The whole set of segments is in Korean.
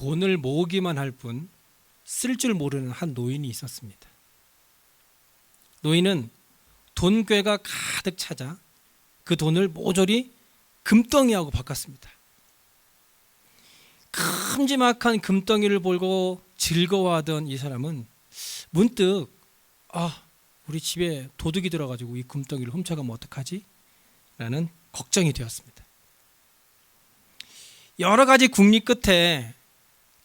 돈을 모으기만 할 뿐 쓸 줄 모르는 한 노인이 있었습니다. 노인은 돈괴가 가득 찾아 그 돈을 모조리 금덩이하고 바꿨습니다. 큼지막한 금덩이를 보고 즐거워하던 이 사람은 문득 우리 집에 도둑이 들어가지고 이 금덩이를 훔쳐가면 어떡하지? 라는 걱정이 되었습니다. 여러 가지 궁리 끝에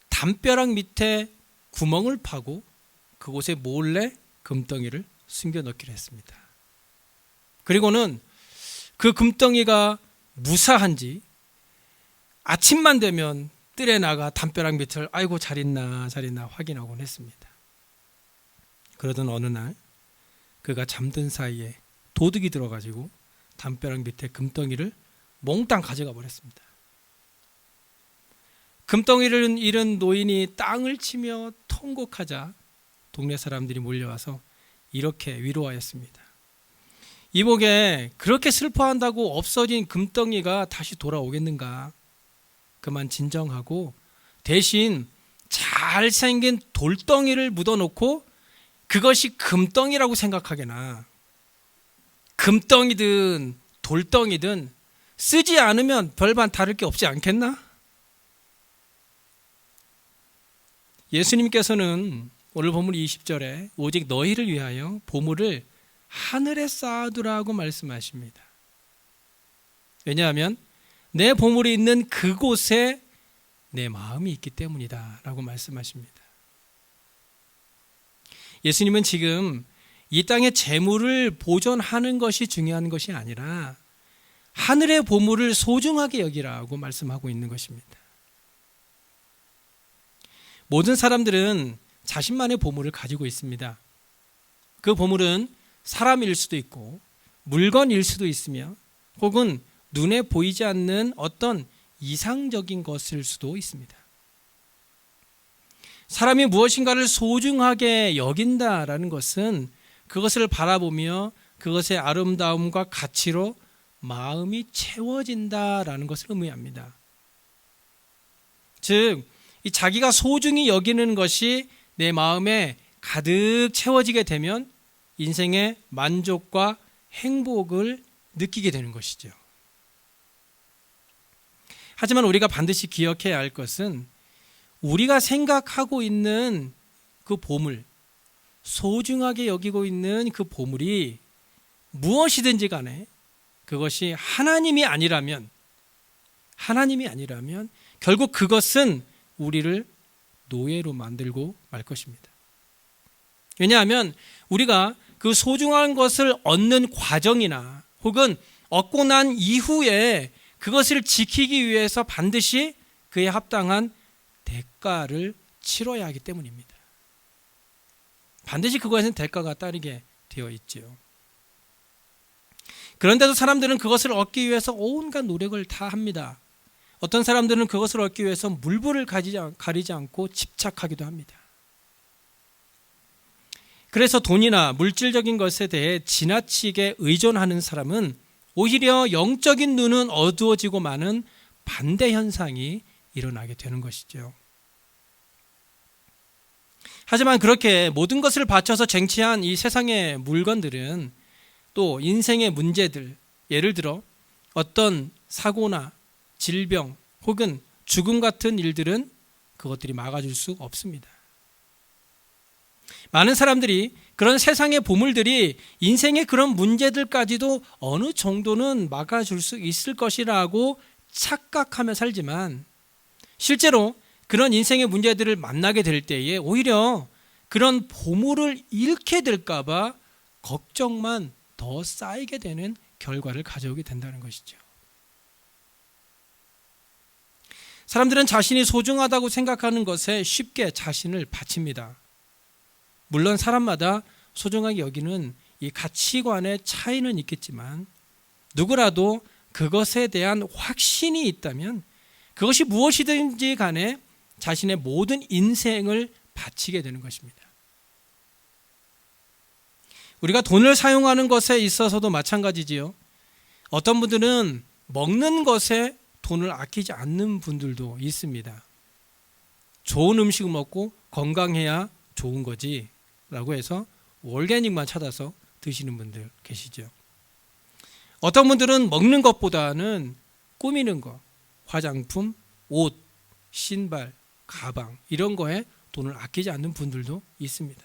담벼락 밑에 구멍을 파고 그곳에 몰래 금덩이를 숨겨넣기로 했습니다. 그리고는 그 금덩이가 무사한지 아침만 되면 뜰에 나가 담벼락 밑을 아이고 잘 있나 확인하곤 했습니다. 그러던 어느 날 그가 잠든 사이에 도둑이 들어가지고 담벼락 밑에 금덩이를 몽땅 가져가 버렸습니다. 금덩이를 잃은 노인이 땅을 치며 통곡하자 동네 사람들이 몰려와서 이렇게 위로하였습니다. 이복에 그렇게 슬퍼한다고 없어진 금덩이가 다시 돌아오겠는가? 그만 진정하고 대신 잘생긴 돌덩이를 묻어놓고 그것이 금덩이라고 생각하게나. 금덩이든 돌덩이든 쓰지 않으면 별반 다를 게 없지 않겠나? 예수님께서는 오늘 본문 20절에 오직 너희를 위하여 보물을 하늘에 쌓아두라고 말씀하십니다. 왜냐하면 내 보물이 있는 그곳에 내 마음이 있기 때문이다 라고 말씀하십니다. 예수님은 지금 이 땅의 재물을 보존하는 것이 중요한 것이 아니라 하늘의 보물을 소중하게 여기라고 말씀하고 있는 것입니다. 모든 사람들은 자신만의 보물을 가지고 있습니다. 그 보물은 사람일 수도 있고 물건일 수도 있으며 혹은 눈에 보이지 않는 어떤 이상적인 것일 수도 있습니다. 사람이 무엇인가를 소중하게 여긴다라는 것은 그것을 바라보며 그것의 아름다움과 가치로 마음이 채워진다라는 것을 의미합니다. 즉, 이 자기가 소중히 여기는 것이 내 마음에 가득 채워지게 되면 인생의 만족과 행복을 느끼게 되는 것이죠. 하지만 우리가 반드시 기억해야 할 것은 우리가 생각하고 있는 그 보물, 소중하게 여기고 있는 그 보물이 무엇이든지 간에 그것이 하나님이 아니라면 결국 그것은 우리를 노예로 만들고 말 것입니다. 왜냐하면 우리가 그 소중한 것을 얻는 과정이나 혹은 얻고 난 이후에 그것을 지키기 위해서 반드시 그에 합당한 대가를 치러야 하기 때문입니다. 반드시 그것에는 대가가 따르게 되어 있지요. 그런데도 사람들은 그것을 얻기 위해서 온갖 노력을 다 합니다. 어떤 사람들은 그것을 얻기 위해서 물불을 가리지 않고 집착하기도 합니다. 그래서 돈이나 물질적인 것에 대해 지나치게 의존하는 사람은 오히려 영적인 눈은 어두워지고 마는 반대 현상이 일어나게 되는 것이죠. 하지만 그렇게 모든 것을 바쳐서 쟁취한 이 세상의 물건들은 또 인생의 문제들, 예를 들어 어떤 사고나 질병 혹은 죽음 같은 일들은 그것들이 막아줄 수 없습니다. 많은 사람들이 그런 세상의 보물들이 인생의 그런 문제들까지도 어느 정도는 막아줄 수 있을 것이라고 착각하며 살지만 실제로 그런 인생의 문제들을 만나게 될 때에 오히려 그런 보물을 잃게 될까 봐 걱정만 더 쌓이게 되는 결과를 가져오게 된다는 것이죠. 사람들은 자신이 소중하다고 생각하는 것에 쉽게 자신을 바칩니다. 물론 사람마다 소중하게 여기는 이 가치관의 차이는 있겠지만 누구라도 그것에 대한 확신이 있다면 그것이 무엇이든지 간에 자신의 모든 인생을 바치게 되는 것입니다. 우리가 돈을 사용하는 것에 있어서도 마찬가지지요. 어떤 분들은 먹는 것에 돈을 아끼지 않는 분들도 있습니다. 좋은 음식을 먹고 건강해야 좋은 거지 라고 해서 올게닉만 찾아서 드시는 분들 계시죠. 어떤 분들은 먹는 것보다는 꾸미는 거, 화장품, 옷, 신발, 가방 이런 거에 돈을 아끼지 않는 분들도 있습니다.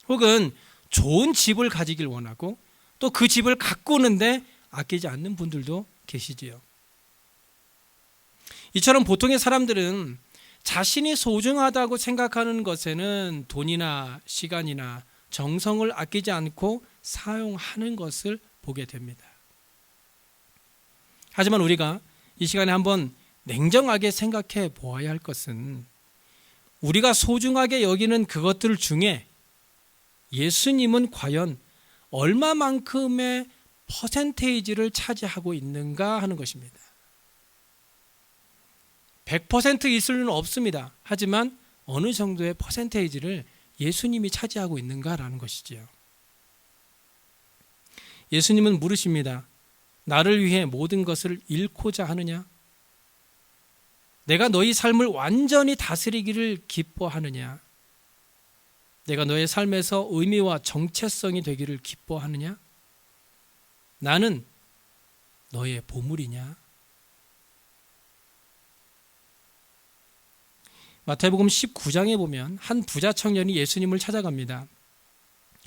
혹은 좋은 집을 가지길 원하고 또 그 집을 가꾸는데 아끼지 않는 분들도 계시지요. 이처럼 보통의 사람들은 자신이 소중하다고 생각하는 것에는 돈이나 시간이나 정성을 아끼지 않고 사용하는 것을 보게 됩니다. 하지만 우리가 이 시간에 한번 냉정하게 생각해 보아야 할 것은 우리가 소중하게 여기는 그것들 중에 예수님은 과연 얼마만큼의 퍼센테이지를 차지하고 있는가 하는 것입니다. 100% 있을 수는 없습니다. 하지만 어느 정도의 퍼센테이지를 예수님이 차지하고 있는가라는 것이지요. 예수님은 물으십니다. 나를 위해 모든 것을 잃고자 하느냐? 내가 너희 삶을 완전히 다스리기를 기뻐하느냐? 내가 너의 삶에서 의미와 정체성이 되기를 기뻐하느냐? 나는 너의 보물이냐? 마태복음 19장에 보면 한 부자 청년이 예수님을 찾아갑니다.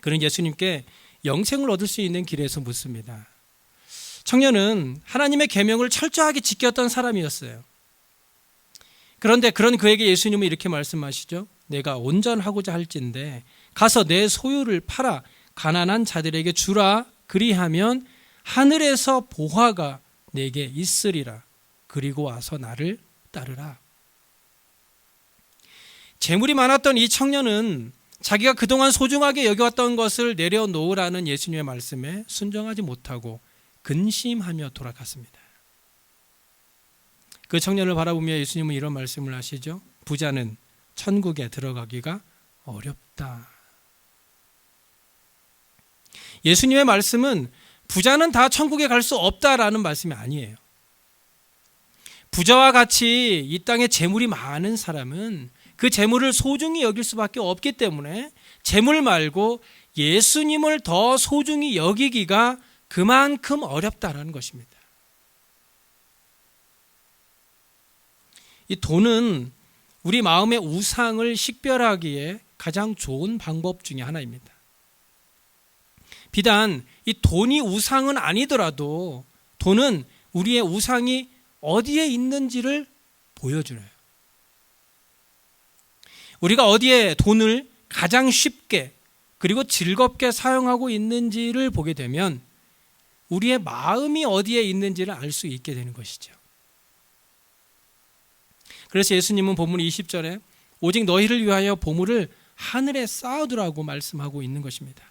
그는 예수님께 영생을 얻을 수 있는 길에서 묻습니다. 청년은 하나님의 계명을 철저하게 지켰던 사람이었어요. 그런데 그런 그에게 예수님은 이렇게 말씀하시죠. 내가 온전하고자 할진대 가서 내 소유를 팔아 가난한 자들에게 주라. 그리하면 하늘에서 보화가 내게 있으리라. 그리고 와서 나를 따르라. 재물이 많았던 이 청년은 자기가 그동안 소중하게 여겨왔던 것을 내려놓으라는 예수님의 말씀에 순종하지 못하고 근심하며 돌아갔습니다. 그 청년을 바라보며 예수님은 이런 말씀을 하시죠. 부자는 천국에 들어가기가 어렵다. 예수님의 말씀은 부자는 다 천국에 갈 수 없다라는 말씀이 아니에요. 부자와 같이 이 땅에 재물이 많은 사람은 그 재물을 소중히 여길 수밖에 없기 때문에 재물 말고 예수님을 더 소중히 여기기가 그만큼 어렵다라는 것입니다. 이 돈은 우리 마음의 우상을 식별하기에 가장 좋은 방법 중에 하나입니다. 비단 이 돈이 우상은 아니더라도 돈은 우리의 우상이 어디에 있는지를 보여주네요. 우리가 어디에 돈을 가장 쉽게 그리고 즐겁게 사용하고 있는지를 보게 되면 우리의 마음이 어디에 있는지를 알 수 있게 되는 것이죠. 그래서 예수님은 본문 20절에 오직 너희를 위하여 보물을 하늘에 쌓아두라고 말씀하고 있는 것입니다.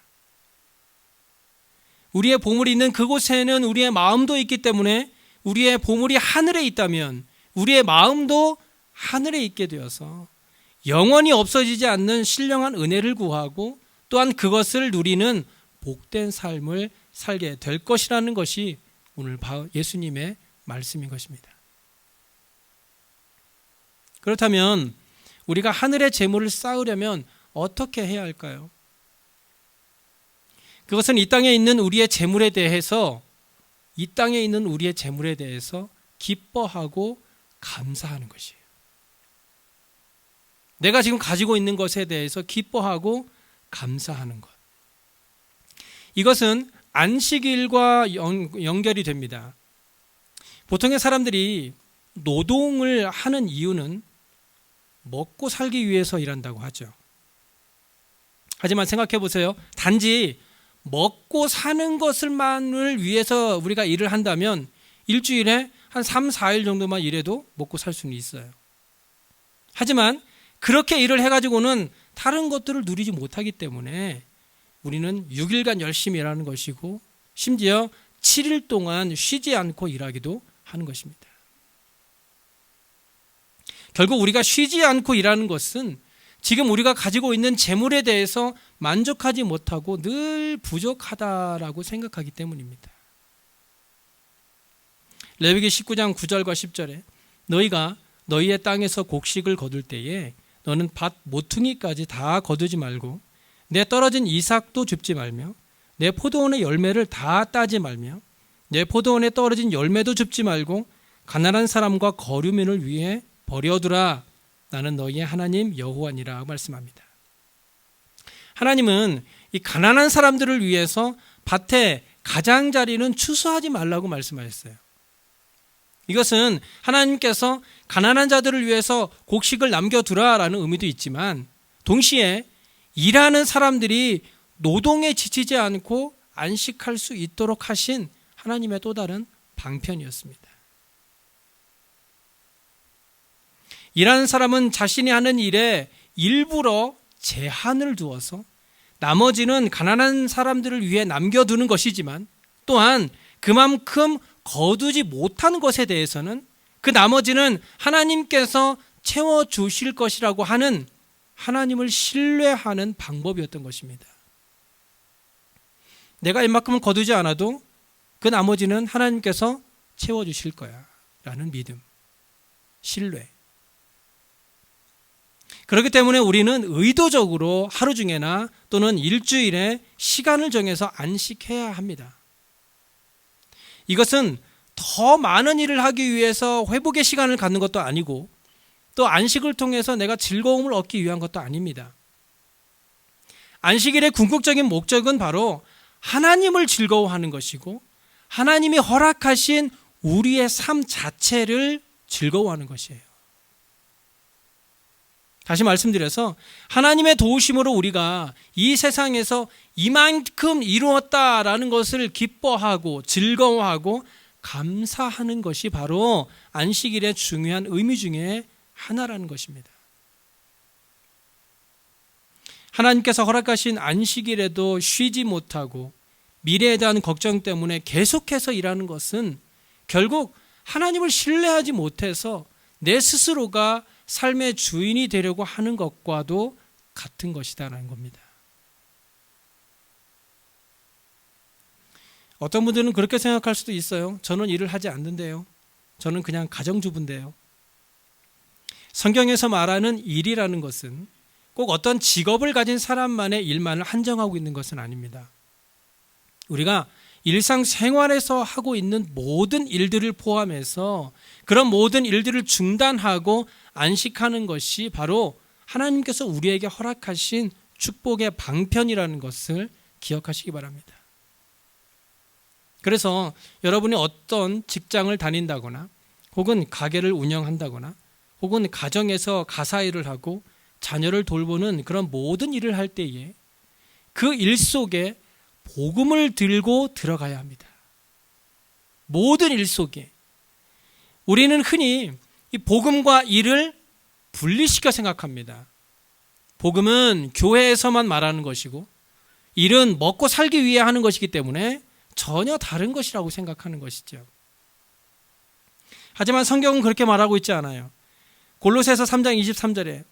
우리의 보물이 있는 그곳에는 우리의 마음도 있기 때문에 우리의 보물이 하늘에 있다면 우리의 마음도 하늘에 있게 되어서 영원히 없어지지 않는 신령한 은혜를 구하고 또한 그것을 누리는 복된 삶을 살게 될 것이라는 것이 오늘 예수님의 말씀인 것입니다. 그렇다면 우리가 하늘의 재물을 쌓으려면 어떻게 해야 할까요? 그것은 이 땅에 있는 우리의 재물에 대해서 기뻐하고 감사하는 것이에요. 내가 지금 가지고 있는 것에 대해서 기뻐하고 감사하는 것. 이것은 안식일과 연결이 됩니다. 보통의 사람들이 노동을 하는 이유는 먹고 살기 위해서 일한다고 하죠. 하지만 생각해 보세요. 단지 먹고 사는 것을만을 위해서 우리가 일을 한다면 일주일에 한 3, 4일 정도만 일해도 먹고 살 수는 있어요. 하지만 그렇게 일을 해가지고는 다른 것들을 누리지 못하기 때문에 우리는 6일간 열심히 일하는 것이고 심지어 7일 동안 쉬지 않고 일하기도 하는 것입니다. 결국 우리가 쉬지 않고 일하는 것은 지금 우리가 가지고 있는 재물에 대해서 만족하지 못하고 늘 부족하다라고 생각하기 때문입니다. 레위기 19장 9절과 10절에 너희가 너희의 땅에서 곡식을 거둘 때에 너는 밭 모퉁이까지 다 거두지 말고 내 떨어진 이삭도 줍지 말며 내 포도원의 열매를 다 따지 말며 내 포도원에 떨어진 열매도 줍지 말고 가난한 사람과 거류민을 위해 버려두라. 나는 너희의 하나님 여호와니라 말씀합니다. 하나님은 이 가난한 사람들을 위해서 밭에 가장자리는 추수하지 말라고 말씀하셨어요. 이것은 하나님께서 가난한 자들을 위해서 곡식을 남겨두라라는 의미도 있지만 동시에 일하는 사람들이 노동에 지치지 않고 안식할 수 있도록 하신 하나님의 또 다른 방편이었습니다. 일하는 사람은 자신이 하는 일에 일부러 제한을 두어서 나머지는 가난한 사람들을 위해 남겨두는 것이지만 또한 그만큼 거두지 못한 것에 대해서는 그 나머지는 하나님께서 채워주실 것이라고 하는 하나님을 신뢰하는 방법이었던 것입니다. 내가 이만큼은 거두지 않아도 그 나머지는 하나님께서 채워주실 거야 라는 믿음, 신뢰. 그렇기 때문에 우리는 의도적으로 하루 중에나 또는 일주일에 시간을 정해서 안식해야 합니다. 이것은 더 많은 일을 하기 위해서 회복의 시간을 갖는 것도 아니고 또 안식을 통해서 내가 즐거움을 얻기 위한 것도 아닙니다. 안식일의 궁극적인 목적은 바로 하나님을 즐거워하는 것이고 하나님이 허락하신 우리의 삶 자체를 즐거워하는 것이에요. 다시 말씀드려서 하나님의 도우심으로 우리가 이 세상에서 이만큼 이루었다라는 것을 기뻐하고 즐거워하고 감사하는 것이 바로 안식일의 중요한 의미 중에 하나라는 것입니다. 하나님께서 허락하신 안식일에도 쉬지 못하고 미래에 대한 걱정 때문에 계속해서 일하는 것은 결국 하나님을 신뢰하지 못해서 내 스스로가 삶의 주인이 되려고 하는 것과도 같은 것이다라는 겁니다. 어떤 분들은 그렇게 생각할 수도 있어요. 저는 일을 하지 않는데요. 저는 그냥 가정주부인데요. 성경에서 말하는 일이라는 것은 꼭 어떤 직업을 가진 사람만의 일만을 한정하고 있는 것은 아닙니다. 우리가 일상생활에서 하고 있는 모든 일들을 포함해서 그런 모든 일들을 중단하고 안식하는 것이 바로 하나님께서 우리에게 허락하신 축복의 방편이라는 것을 기억하시기 바랍니다. 그래서 여러분이 어떤 직장을 다닌다거나 혹은 가게를 운영한다거나 혹은 가정에서 가사일을 하고 자녀를 돌보는 그런 모든 일을 할 때에 그 일 속에 복음을 들고 들어가야 합니다. 모든 일 속에. 우리는 흔히 이 복음과 일을 분리시켜 생각합니다. 복음은 교회에서만 말하는 것이고 일은 먹고 살기 위해 하는 것이기 때문에 전혀 다른 것이라고 생각하는 것이죠. 하지만 성경은 그렇게 말하고 있지 않아요. 골로새서 3장 23절에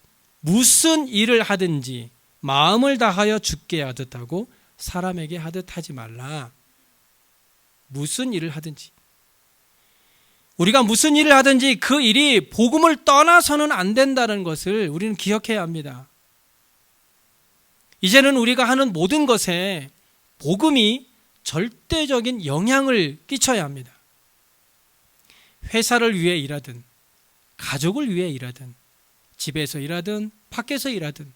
무슨 일을 하든지 마음을 다하여 주께 하듯 하고 사람에게 하듯 하지 말라. 무슨 일을 하든지. 우리가 무슨 일을 하든지 그 일이 복음을 떠나서는 안 된다는 것을 우리는 기억해야 합니다. 이제는 우리가 하는 모든 것에 복음이 절대적인 영향을 끼쳐야 합니다. 회사를 위해 일하든 가족을 위해 일하든 집에서 일하든 밖에서 일하든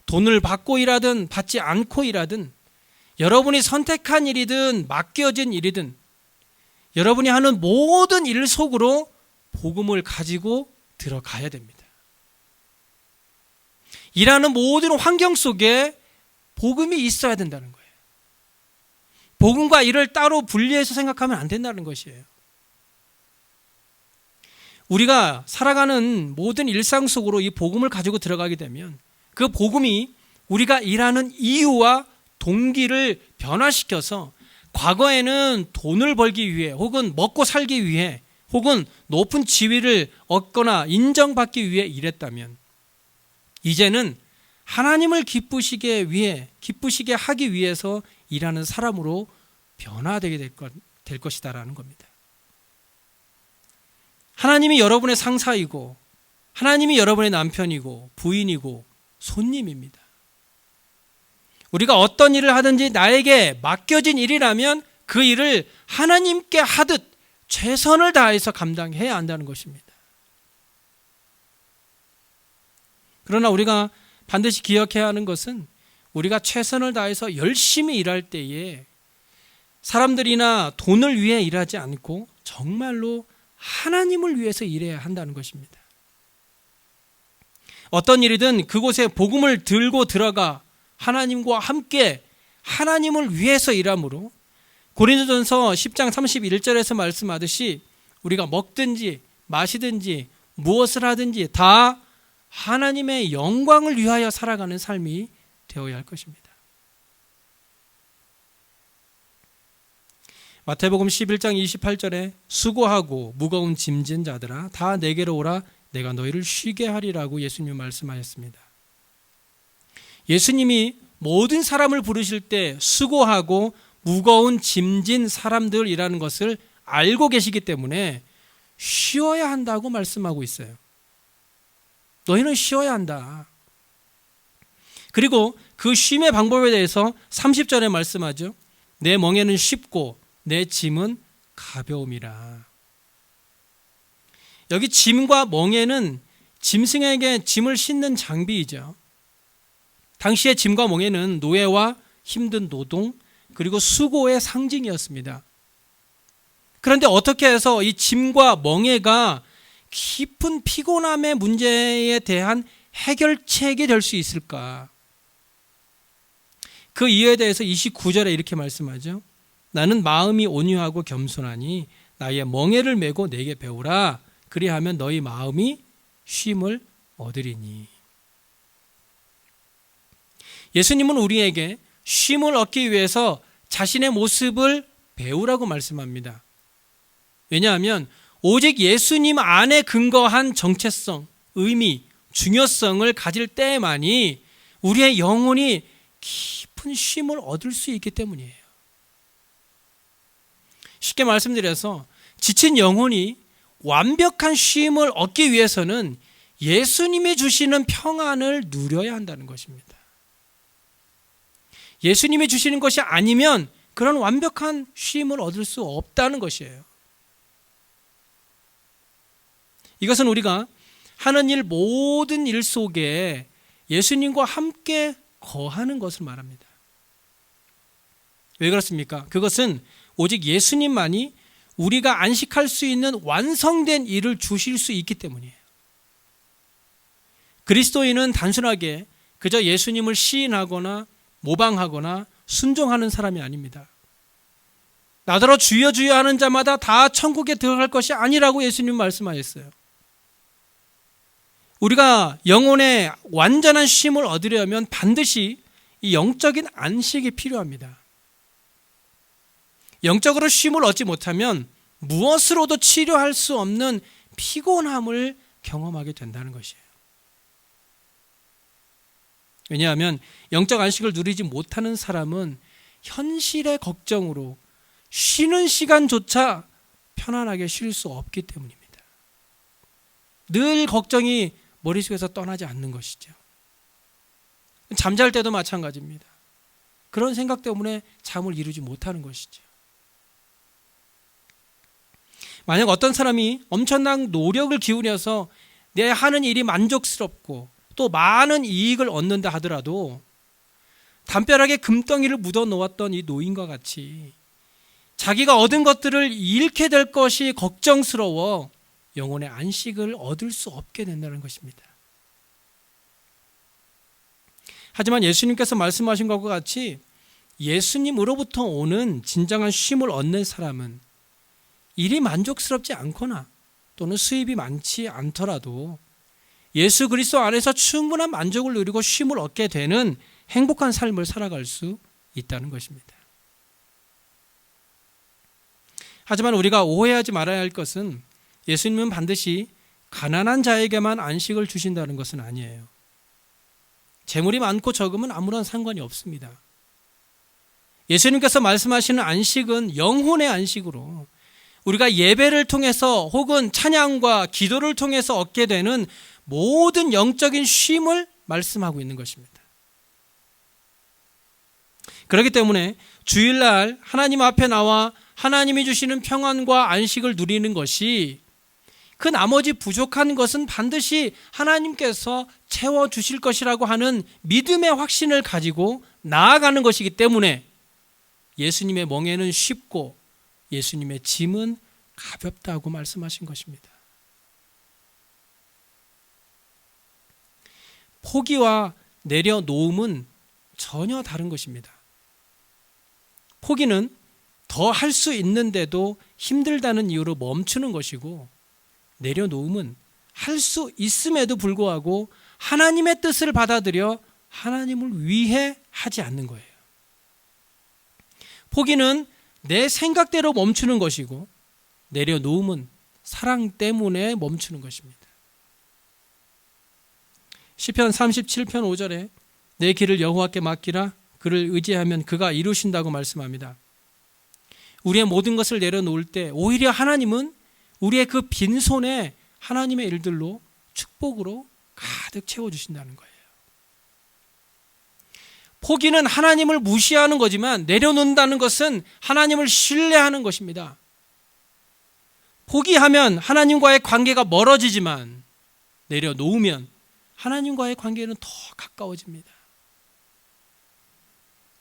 돈을 받고 일하든 받지 않고 일하든 여러분이 선택한 일이든 맡겨진 일이든 여러분이 하는 모든 일 속으로 복음을 가지고 들어가야 됩니다. 일하는 모든 환경 속에 복음이 있어야 된다는 거예요. 복음과 일을 따로 분리해서 생각하면 안 된다는 것이에요. 우리가 살아가는 모든 일상 속으로 이 복음을 가지고 들어가게 되면 그 복음이 우리가 일하는 이유와 동기를 변화시켜서 과거에는 돈을 벌기 위해 혹은 먹고 살기 위해 혹은 높은 지위를 얻거나 인정받기 위해 일했다면 이제는 하나님을 기쁘시게 하기 위해서 일하는 사람으로 변화되게 될 것이다라는 겁니다. 하나님이 여러분의 상사이고 하나님이 여러분의 남편이고 부인이고 손님입니다. 우리가 어떤 일을 하든지 나에게 맡겨진 일이라면 그 일을 하나님께 하듯 최선을 다해서 감당해야 한다는 것입니다. 그러나 우리가 반드시 기억해야 하는 것은 우리가 최선을 다해서 열심히 일할 때에 사람들이나 돈을 위해 일하지 않고 정말로 하나님을 위해서 일해야 한다는 것입니다. 어떤 일이든 그곳에 복음을 들고 들어가 하나님과 함께 하나님을 위해서 일함으로 고린도전서 10장 31절에서 말씀하듯이 우리가 먹든지 마시든지 무엇을 하든지 다 하나님의 영광을 위하여 살아가는 삶이 되어야 할 것입니다. 마태복음 11장 28절에 수고하고 무거운 짐진 자들아 다 내게로 오라 내가 너희를 쉬게 하리라고 예수님이 말씀하셨습니다. 예수님이 모든 사람을 부르실 때 수고하고 무거운 짐진 사람들이라는 것을 알고 계시기 때문에 쉬어야 한다고 말씀하고 있어요. 너희는 쉬어야 한다. 그리고 그 쉼의 방법에 대해서 30절에 말씀하죠. 내 멍에는 쉽고 내 짐은 가벼움이라. 여기 짐과 멍에는 짐승에게 짐을 싣는 장비이죠. 당시의 짐과 멍에는 노예와 힘든 노동 그리고 수고의 상징이었습니다. 그런데 어떻게 해서 이 짐과 멍에가 깊은 피곤함의 문제에 대한 해결책이 될 수 있을까? 그 이유에 대해서 29절에 이렇게 말씀하죠. 나는 마음이 온유하고 겸손하니 나의 멍에를 메고 내게 배우라. 그리하면 너희 마음이 쉼을 얻으리니. 예수님은 우리에게 쉼을 얻기 위해서 자신의 모습을 배우라고 말씀합니다. 왜냐하면 오직 예수님 안에 근거한 정체성, 의미, 중요성을 가질 때만이 우리의 영혼이 깊은 쉼을 얻을 수 있기 때문이에요. 쉽게 말씀드려서 지친 영혼이 완벽한 쉼을 얻기 위해서는 예수님이 주시는 평안을 누려야 한다는 것입니다. 예수님이 주시는 것이 아니면 그런 완벽한 쉼을 얻을 수 없다는 것이에요. 이것은 우리가 하는 일 모든 일 속에 예수님과 함께 거하는 것을 말합니다. 왜 그렇습니까? 그것은 오직 예수님만이 우리가 안식할 수 있는 완성된 일을 주실 수 있기 때문이에요. 그리스도인은 단순하게 그저 예수님을 시인하거나 모방하거나 순종하는 사람이 아닙니다. 나더러 주여 주여 하는 자마다 다 천국에 들어갈 것이 아니라고 예수님 말씀하셨어요. 우리가 영혼의 완전한 쉼을 얻으려면 반드시 이 영적인 안식이 필요합니다. 영적으로 쉼을 얻지 못하면 무엇으로도 치료할 수 없는 피곤함을 경험하게 된다는 것이에요. 왜냐하면 영적 안식을 누리지 못하는 사람은 현실의 걱정으로 쉬는 시간조차 편안하게 쉴 수 없기 때문입니다. 늘 걱정이 머릿속에서 떠나지 않는 것이죠. 잠잘 때도 마찬가지입니다. 그런 생각 때문에 잠을 이루지 못하는 것이죠. 만약 어떤 사람이 엄청난 노력을 기울여서 내 하는 일이 만족스럽고 또 많은 이익을 얻는다 하더라도 담벼락에 금덩이를 묻어 놓았던 이 노인과 같이 자기가 얻은 것들을 잃게 될 것이 걱정스러워 영혼의 안식을 얻을 수 없게 된다는 것입니다. 하지만 예수님께서 말씀하신 것과 같이 예수님으로부터 오는 진정한 쉼을 얻는 사람은 일이 만족스럽지 않거나 또는 수입이 많지 않더라도 예수 그리스도 안에서 충분한 만족을 누리고 쉼을 얻게 되는 행복한 삶을 살아갈 수 있다는 것입니다. 하지만 우리가 오해하지 말아야 할 것은 예수님은 반드시 가난한 자에게만 안식을 주신다는 것은 아니에요. 재물이 많고 적으면 아무런 상관이 없습니다. 예수님께서 말씀하시는 안식은 영혼의 안식으로 우리가 예배를 통해서 혹은 찬양과 기도를 통해서 얻게 되는 모든 영적인 쉼을 말씀하고 있는 것입니다. 그렇기 때문에 주일날 하나님 앞에 나와 하나님이 주시는 평안과 안식을 누리는 것이, 그 나머지 부족한 것은 반드시 하나님께서 채워주실 것이라고 하는 믿음의 확신을 가지고 나아가는 것이기 때문에 예수님의 멍에는 쉽고 예수님의 짐은 가볍다고 말씀하신 것입니다. 포기와 내려놓음은 전혀 다른 것입니다. 포기는 더 할 수 있는데도 힘들다는 이유로 멈추는 것이고, 내려놓음은 할 수 있음에도 불구하고 하나님의 뜻을 받아들여 하나님을 위해 하지 않는 거예요. 포기는 내 생각대로 멈추는 것이고, 내려놓음은 사랑 때문에 멈추는 것입니다. 시편 37편 5절에 내 길을 여호와께 맡기라, 그를 의지하면 그가 이루신다고 말씀합니다. 우리의 모든 것을 내려놓을 때 오히려 하나님은 우리의 그 빈손에 하나님의 일들로 축복으로 가득 채워주신다는 거예요. 포기는 하나님을 무시하는 거지만, 내려놓는다는 것은 하나님을 신뢰하는 것입니다. 포기하면 하나님과의 관계가 멀어지지만, 내려놓으면 하나님과의 관계는 더 가까워집니다.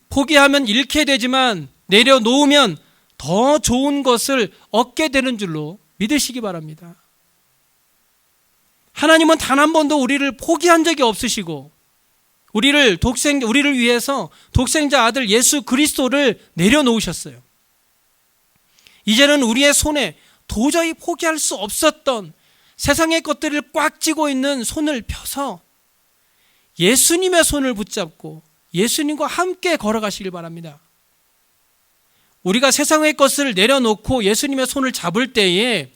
포기하면 잃게 되지만, 내려놓으면 더 좋은 것을 얻게 되는 줄로 믿으시기 바랍니다. 하나님은 단 한 번도 우리를 포기한 적이 없으시고, 우리를 위해서 독생자 아들 예수 그리스도를 내려놓으셨어요. 이제는 우리의 손에 도저히 포기할 수 없었던 세상의 것들을 꽉 쥐고 있는 손을 펴서 예수님의 손을 붙잡고 예수님과 함께 걸어가시길 바랍니다. 우리가 세상의 것을 내려놓고 예수님의 손을 잡을 때에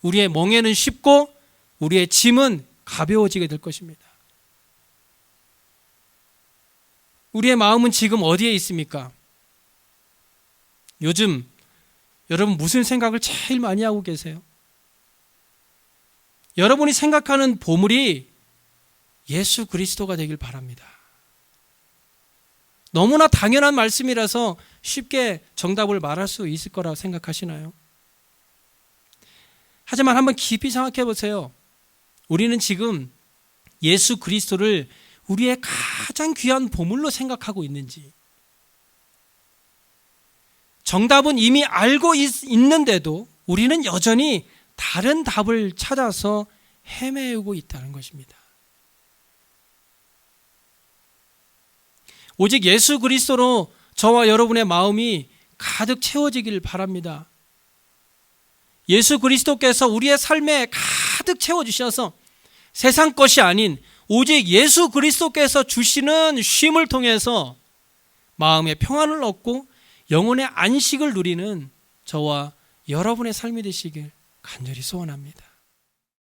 우리의 멍에는 쉽고 우리의 짐은 가벼워지게 될 것입니다. 우리의 마음은 지금 어디에 있습니까? 요즘 여러분 무슨 생각을 제일 많이 하고 계세요? 여러분이 생각하는 보물이 예수 그리스도가 되길 바랍니다. 너무나 당연한 말씀이라서 쉽게 정답을 말할 수 있을 거라고 생각하시나요? 하지만 한번 깊이 생각해 보세요. 우리는 지금 예수 그리스도를 우리의 가장 귀한 보물로 생각하고 있는지, 정답은 이미 알고 있는데도 우리는 여전히 다른 답을 찾아서 헤매고 있다는 것입니다. 오직 예수 그리스도로 저와 여러분의 마음이 가득 채워지길 바랍니다. 예수 그리스도께서 우리의 삶에 가득 채워주셔서 세상 것이 아닌 오직 예수 그리스도께서 주시는 쉼을 통해서 마음의 평안을 얻고 영혼의 안식을 누리는 저와 여러분의 삶이 되시길 간절히 소원합니다.